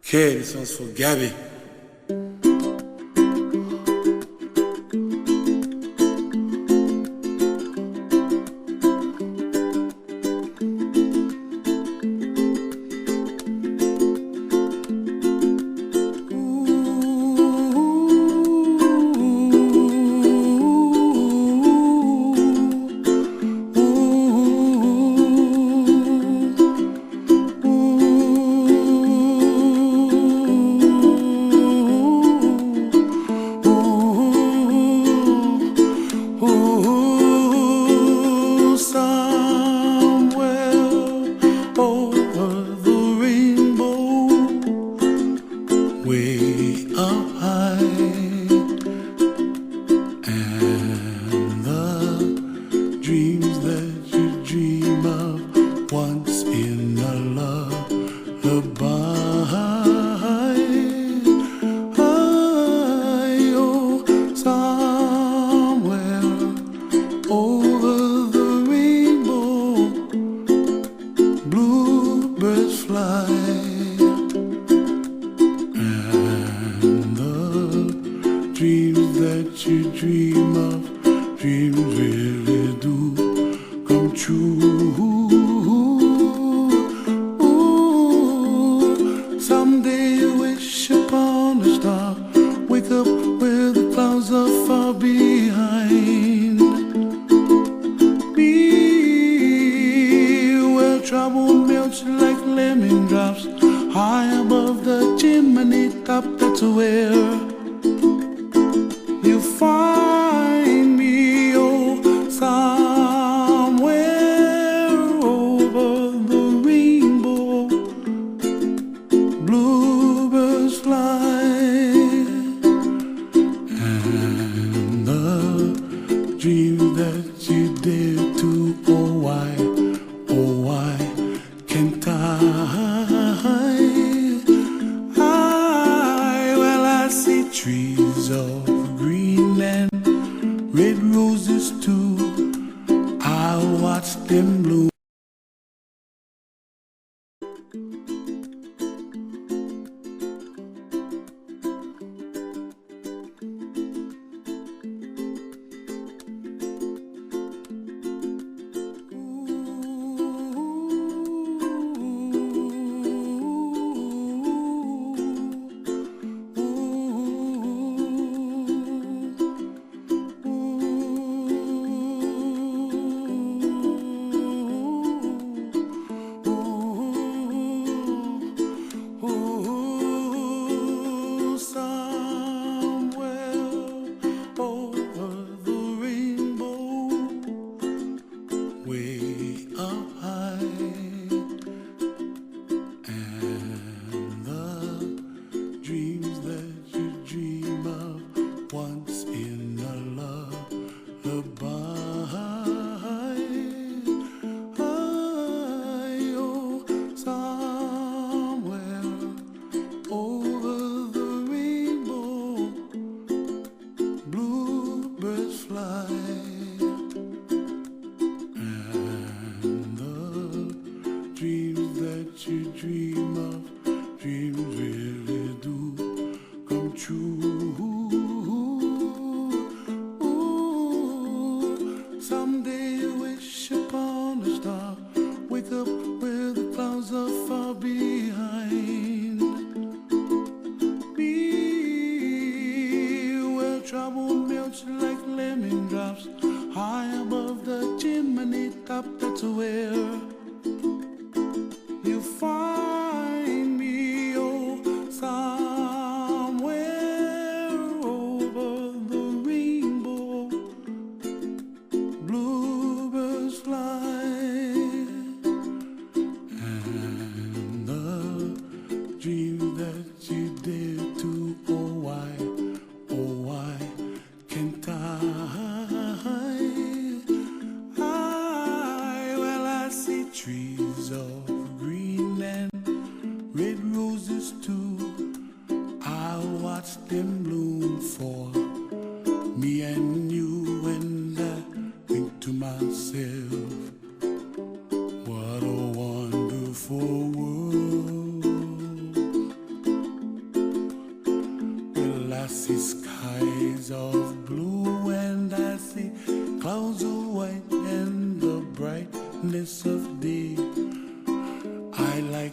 Okay, this one's for Gabby. Way up high, and the dreams that you dream of once in a lullaby. Oh, somewhere over the rainbow, bluebirds fly. Dreams that you dream of, dreams really do come true. Ooh, someday you wish upon a star, wake up where the clouds are far behind. Be where trouble melts like lemon drops, high above the chimney top. That's where you find me, oh, somewhere over the rainbow, bluebirds fly, and the dream that you dare to, oh why can't well, I see trees of green and red roses too. I'll watch them bloom. Way up high, and the dreams that you dream of once in a lullaby. Oh, somewhere over the rainbow, bluebirds fly. Dreams that you dream of, dreams really do come true. Ooh, someday you wish upon a star, wake up where the clouds are far behind. Be where trouble melts like lemon drops, high above the chimney top. That's where you find me, oh, somewhere over the rainbow, bluebirds fly, and the dreams that you dare to, oh why can't well, I see trees of green and red roses too. I'll watch them bloom for me and you, and I think to myself, what a wonderful world.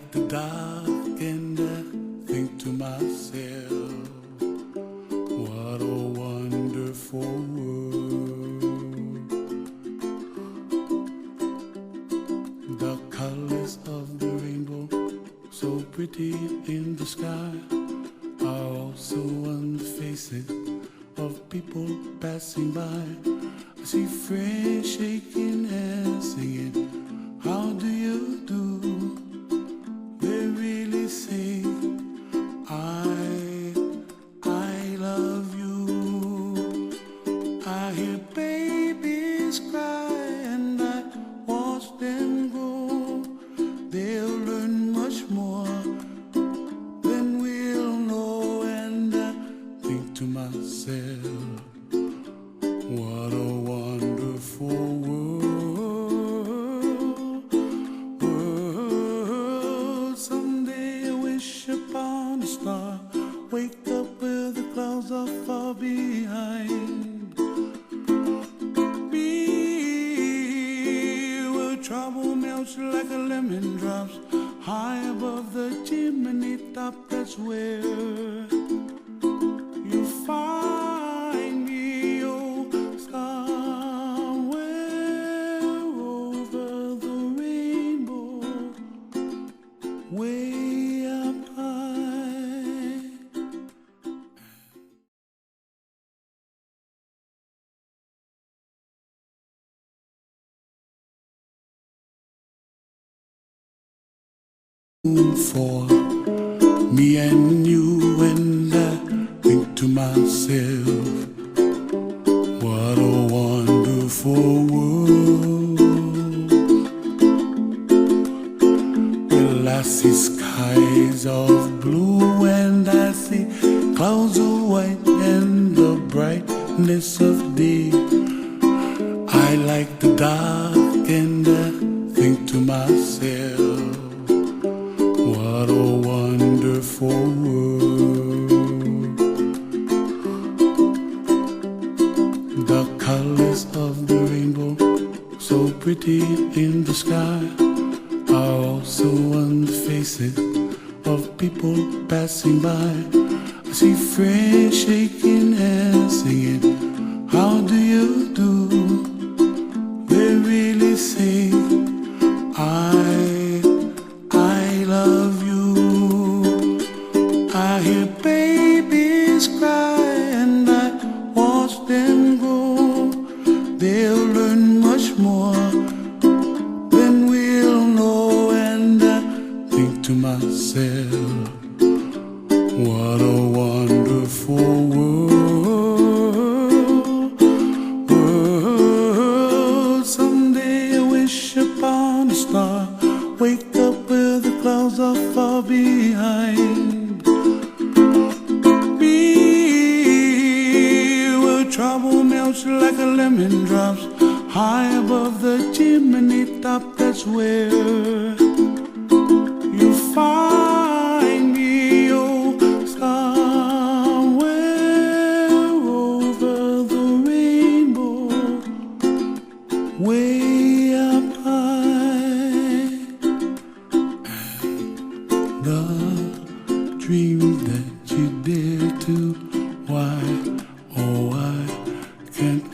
like the dark and I think to myself, what a wonderful world. The colors of the rainbow, so pretty in the sky, are also on the faces of people passing by. I see friends shaking hands singing, how do you do? They really say, I love you. I hear babies cry and I watch them grow. They'll learn much more than we'll know. And I think to myself, what a wonderful world. Someday I wish upon a star, wake up where the clouds are far behind me, where trouble melts like a lemon drops high above the chimney top. That's where you find me, oh, somewhere over the rainbow, way up high. For me and you, and I think to myself, what a wonderful world. Well, I see skies of blue and I see clouds of white and the brightness of day. I like the dark and I think to myself, what a wonderful world. The colors of the rainbow, so pretty in the sky, are also on the faces of people passing by. I see friends shaking hands singing, how do you do? They really say, I love you. I hear babies cry and I watch them grow. They'll learn much more than we'll know. And I think to myself, what a wonderful world. Someday I wish upon a star, wake up where the clouds are far behind me, where trouble melts like a lemon drops high above the chimney top. That's where you find me, oh, somewhere over the rainbow, way up high. The dreams that you dare to, why, oh why can't